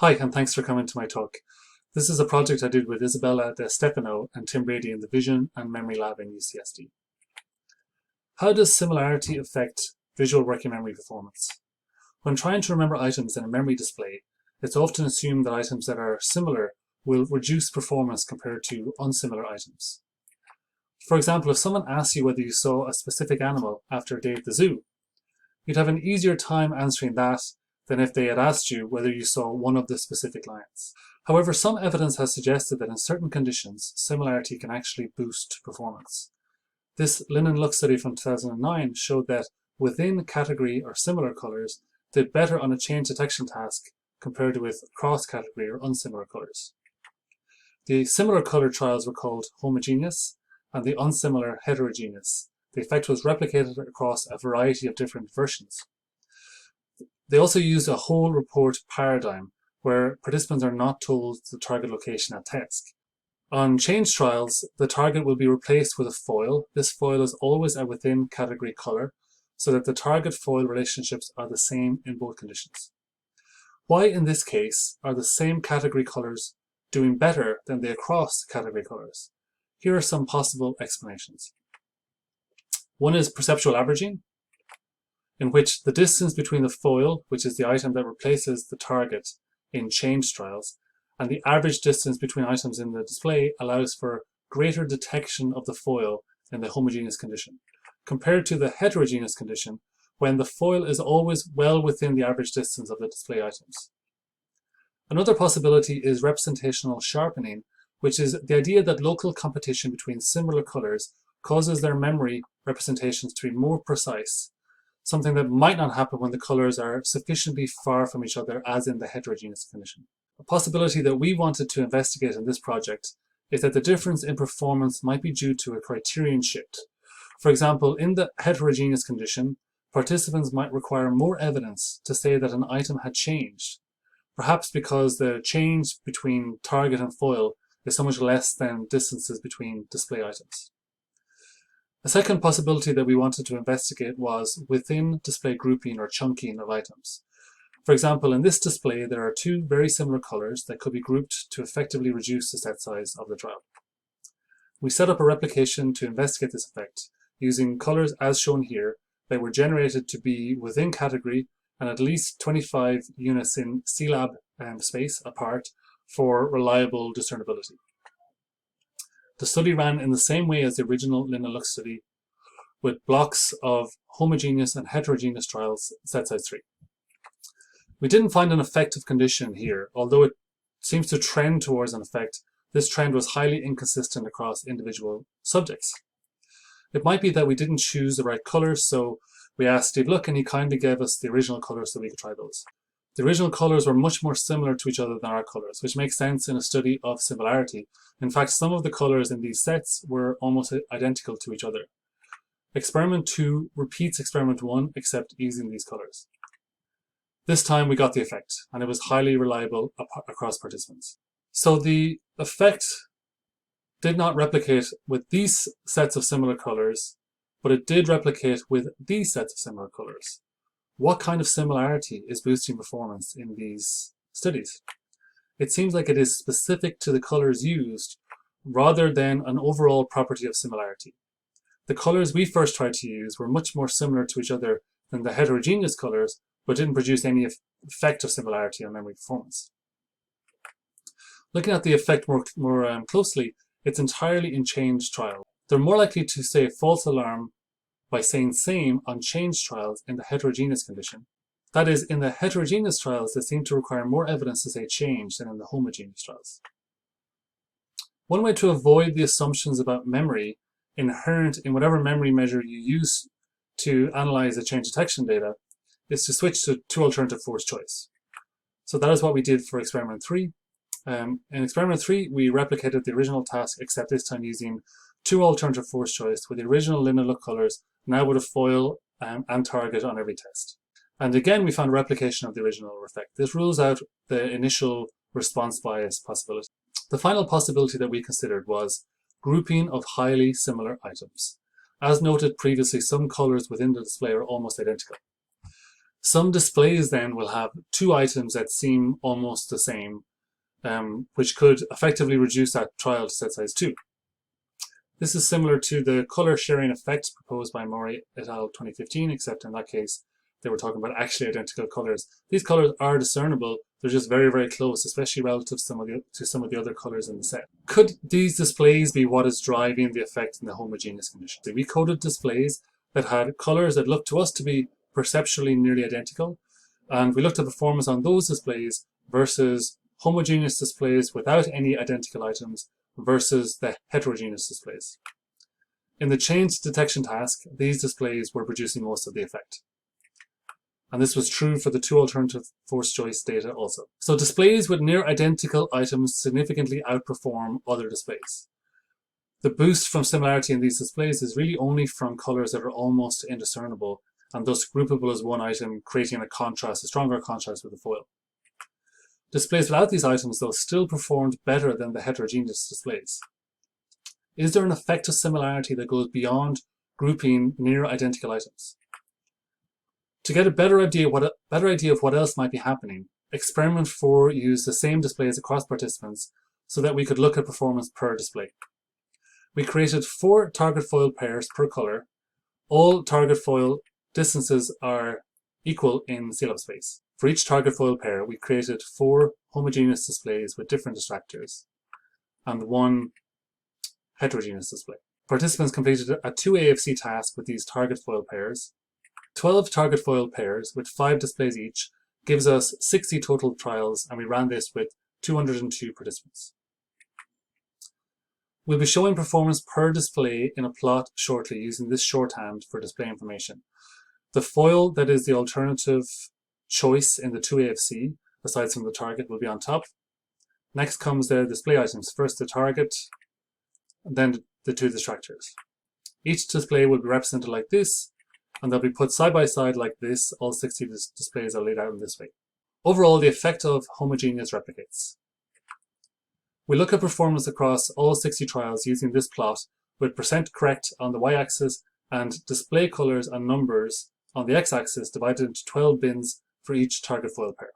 Hi, and thanks for coming to my talk. This is a project I did with Isabella DeStefano and Tim Brady in the Vision and Memory Lab in UCSD. How does similarity affect visual working memory performance? When trying to remember items in a memory display, it's often assumed that items that are similar will reduce performance compared to unsimilar items. For example, if someone asks you whether you saw a specific animal after a day at the zoo, you'd have an easier time answering that than if they had asked you whether you saw one of the specific lions. However, some evidence has suggested that in certain conditions, similarity can actually boost performance. This Lin and Luck study from 2009 showed that within category or similar colors did better on a change detection task compared with cross-category or unsimilar colors. The similar color trials were called homogeneous and the unsimilar heterogeneous. The effect was replicated across a variety of different versions. They also used a whole report paradigm where participants are not told the target location at task. On change trials, the target will be replaced with a foil. This foil is always a within category color so that the target foil relationships are the same in both conditions. Why in this case are the same category colors doing better than the across category colors? Here are some possible explanations. One is perceptual averaging, in which the distance between the foil, which is the item that replaces the target in change trials, and the average distance between items in the display allows for greater detection of the foil in the homogeneous condition, compared to the heterogeneous condition when the foil is always well within the average distance of the display items. Another possibility is representational sharpening, which is the idea that local competition between similar colors causes their memory representations to be more precise, something that might not happen when the colors are sufficiently far from each other as in the heterogeneous condition. A possibility that we wanted to investigate in this project is that the difference in performance might be due to a criterion shift. For example, in the heterogeneous condition, participants might require more evidence to say that an item had changed, perhaps because the change between target and foil is so much less than distances between display items. A second possibility that we wanted to investigate was within display grouping or chunking of items. For example, in this display, there are two very similar colors that could be grouped to effectively reduce the set size of the trial. We set up a replication to investigate this effect using colors as shown here that were generated to be within category and at least 25 units in CLAB space apart for reliable discernibility. The study ran in the same way as the original Lin and Luck study, with blocks of homogeneous and heterogeneous trials set size 3. We didn't find an effective condition here, although it seems to trend towards an effect. This trend was highly inconsistent across individual subjects. It might be that we didn't choose the right colors, so we asked Steve Luck and he kindly gave us the original colors so we could try those. The original colors were much more similar to each other than our colors, which makes sense in a study of similarity. In fact, some of the colors in these sets were almost identical to each other. Experiment 2 repeats experiment 1 except using these colors. This time we got the effect, and it was highly reliable across participants. So the effect did not replicate with these sets of similar colors, but it did replicate with these sets of similar colors. What kind of similarity is boosting performance in these studies? It seems like it is specific to the colors used rather than an overall property of similarity. The colors we first tried to use were much more similar to each other than the heterogeneous colors, but didn't produce any effect of similarity on memory performance. Looking at the effect more closely, it's entirely in change trials. They're more likely to say false alarm by saying same on change trials in the heterogeneous condition. That is, in the heterogeneous trials, they seem to require more evidence to say change than in the homogeneous trials. One way to avoid the assumptions about memory inherent in whatever memory measure you use to analyze the change detection data is to switch to two alternative force choice. So that is what we did for experiment 3. In experiment 3, we replicated the original task, except this time using two alternative force choice with the original Lin and Luck colors, now with a foil and target on every test. And again, we found replication of the original effect. This rules out the initial response bias possibility. The final possibility that we considered was grouping of highly similar items. As noted previously, some colors within the display are almost identical. Some displays then will have two items that seem almost the same, which could effectively reduce that trial to set size 2. This is similar to the color sharing effect proposed by Mori et al. 2015, except in that case, they were talking about actually identical colors. These colors are discernible, they're just very, very close, especially relative to some of the other colors in the set. Could these displays be what is driving the effect in the homogeneous condition? We coded displays that had colors that looked to us to be perceptually nearly identical, and we looked at performance on those displays versus homogeneous displays without any identical items versus the heterogeneous displays. In the change detection task, these displays were producing most of the effect. And this was true for the two alternative force choice data also. So displays with near identical items significantly outperform other displays. The boost from similarity in these displays is really only from colors that are almost indiscernible and thus groupable as one item, creating a stronger contrast with the foil. Displays without these items, though, still performed better than the heterogeneous displays. Is there an effect of similarity that goes beyond grouping near identical items? To get a better idea of what else might be happening, experiment 4 used the same displays across participants so that we could look at performance per display. We created 4 target foil pairs per color. All target foil distances are equal in CLab space. For each target foil pair, we created 4 homogeneous displays with different distractors and 1 heterogeneous display. Participants completed a 2 AFC task with these target foil pairs. 12 target foil pairs with 5 displays each gives us 60 total trials, and we ran this with 202 participants. We'll be showing performance per display in a plot shortly using this shorthand for display information. The foil that is the alternative choice in the 2 AFC, aside from the target, will be on top. Next comes the display items. First the target, then the 2 distractors. Each display will be represented like this, and they'll be put side by side like this. All 60 displays are laid out in this way. Overall, the effect of homogeneous replicates. We look at performance across all 60 trials using this plot with percent correct on the y-axis and display colors and numbers on the x-axis divided into 12 bins for each target foil pair.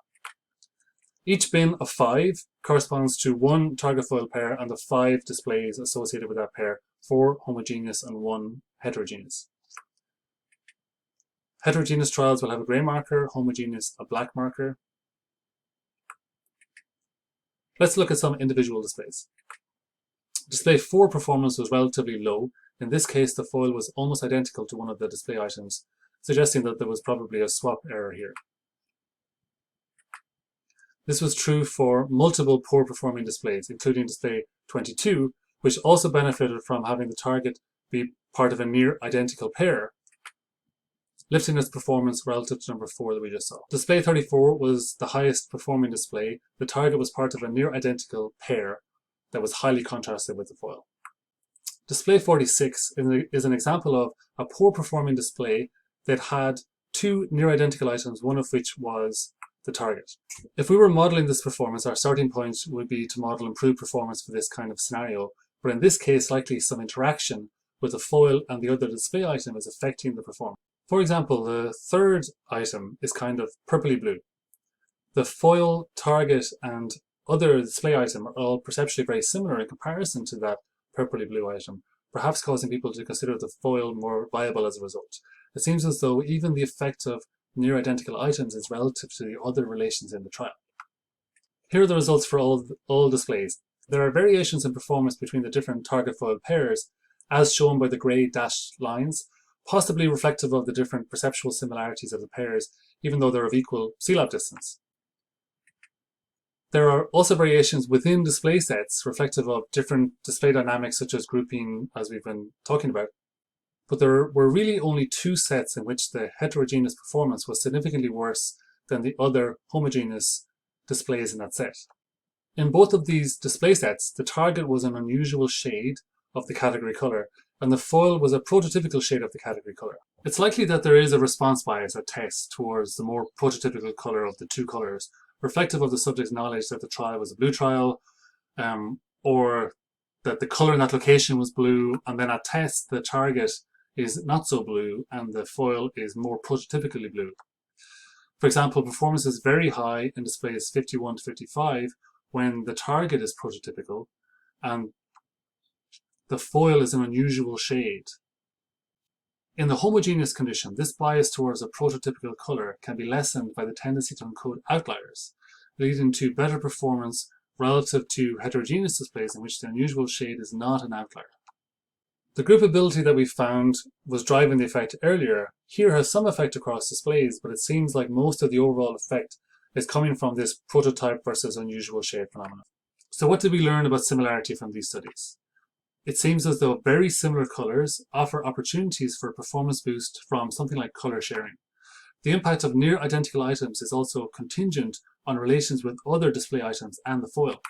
Each bin of 5 corresponds to 1 target foil pair and the 5 displays associated with that pair, 4 homogeneous and 1 heterogeneous. Heterogeneous trials will have a grey marker, homogeneous a black marker. Let's look at some individual displays. Display 4 performance was relatively low. In this case, the foil was almost identical to one of the display items, suggesting that there was probably a swap error here. This was true for multiple poor performing displays, including display 22, which also benefited from having the target be part of a near identical pair, lifting its performance relative to number 4 that we just saw. Display 34 was the highest performing display. The target was part of a near identical pair that was highly contrasted with the foil. Display 46 is an example of a poor performing display that had 2 near identical items, one of which was the target. If we were modeling this performance, our starting point would be to model improved performance for this kind of scenario, but in this case, likely some interaction with the foil and the other display item is affecting the performance. For example, the third item is kind of purpley blue. The foil, target, and other display item are all perceptually very similar in comparison to that purpley blue item, perhaps causing people to consider the foil more viable as a result. It seems as though even the effect of near identical items is relative to the other relations in the trial. Here are the results for all displays. There are variations in performance between the different target foil pairs, as shown by the grey dashed lines, possibly reflective of the different perceptual similarities of the pairs, even though they're of equal CLab distance. There are also variations within display sets reflective of different display dynamics, such as grouping, as we've been talking about. But there were really only 2 sets in which the heterogeneous performance was significantly worse than the other homogeneous displays in that set. In both of these display sets, the target was an unusual shade of the category color, and the foil was a prototypical shade of the category color. It's likely that there is a response bias at test towards the more prototypical color of the 2 colors, reflective of the subject's knowledge that the trial was a blue trial, or that the color in that location was blue, and then at test the target is not so blue and the foil is more prototypically blue. For example, performance is very high in displays 51 to 55 when the target is prototypical and the foil is an unusual shade. In the homogeneous condition, this bias towards a prototypical color can be lessened by the tendency to encode outliers, leading to better performance relative to heterogeneous displays in which the unusual shade is not an outlier. The groupability that we found was driving the effect earlier here has some effect across displays, but it seems like most of the overall effect is coming from this prototype versus unusual shade phenomenon. So what did we learn about similarity from these studies? It seems as though very similar colors offer opportunities for a performance boost from something like color sharing. The impact of near identical items is also contingent on relations with other display items and the foil.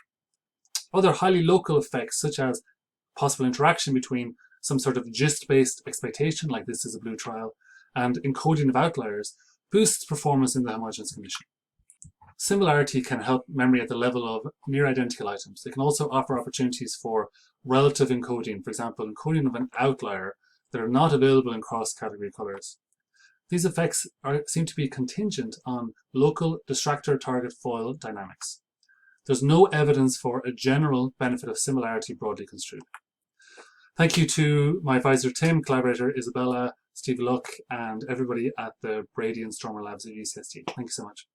Other highly local effects, such as possible interaction between some sort of gist-based expectation, like this is a blue trial, and encoding of outliers, boosts performance in the homogeneous condition. Similarity can help memory at the level of near identical items. It can also offer opportunities for relative encoding, for example, encoding of an outlier that are not available in cross-category colors. These effects seem to be contingent on local distractor-target foil dynamics. There's no evidence for a general benefit of similarity broadly construed. Thank you to my advisor Tim, collaborator Isabella, Steve Luck, and everybody at the Brady and Stormer Labs at UCSD. Thank you so much.